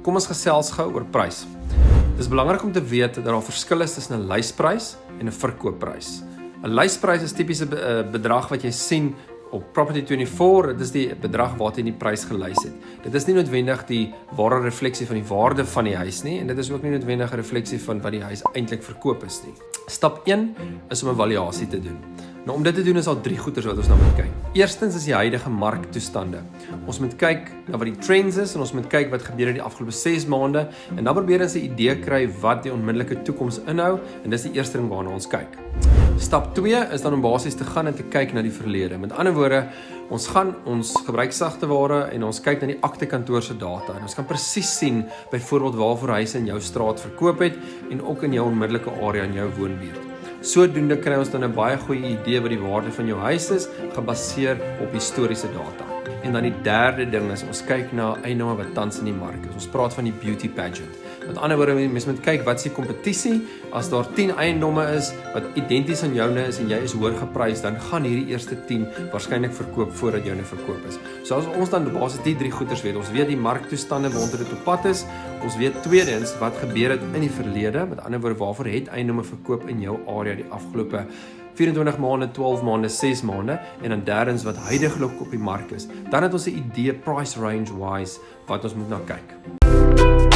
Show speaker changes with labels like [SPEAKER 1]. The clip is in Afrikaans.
[SPEAKER 1] Kom ons gesels gou oor prys. Dit is belangrik om te weet dat daar verskil is tussen 'n lysprys en 'n verkoopprys. 'n Lysprys is tipies 'n bedrag wat jy sien op Property24, dit is die bedrag waarteen die prys gelys het. Dit is nie noodwendig die ware refleksie van die waarde van die huis nie, en dit is ook nie noodwendig 'n refleksie van wat die huis eintlik verkoop is nie. Stap 1 is om 'n valuasie te doen. Nou om dit te doen is al 3 goeters wat ons na moet kyk. Eerstens is die huidige marktoestande. Ons moet kyk na wat die trends is en ons moet kyk wat gebeur in die afgelope 6 maande en dan probeer ons 'n idee kry wat die onmiddellike toekoms inhou en dis die eerste ding waarna ons kyk. Stap 2 is dan om basies te gaan en te kyk na die verlede. Met ander woorde, ons gebruik sagteware en ons kyk na die aktekantoor se data en ons kan presies sien byvoorbeeld waarvoor huise in jou straat verkoop het en ook in jou onmiddellike area in jou woonbuurt. Sodoende kry ons dan 'n baie goeie idee wat die waarde van jou huis is, gebaseer op historiese data. En dan die derde ding is, ons kyk na eiendomme wat tans in die mark is. Ons praat van die beauty pageant. Met ander woorde, mens moet kyk wat is die kompetisie. As daar 10 eiendomme is wat identies aan joune is en jy is hoër geprys, dan gaan hierdie eerste 10 waarskynlik verkoop voordat joune verkoop is. So as ons dan basis die 3 goeters weet, ons weet die marktoestande waaronder dit op pad is, ons weet tweedens wat gebeur het in die verlede, met ander woorde waarvoor het eiendomme verkoop in jou area die afgelope 24 maande, 12 maande, 6 maande en dan derdens wat huidigelik op die mark is. Dan het ons 'n idee price range wise wat ons moet na kyk.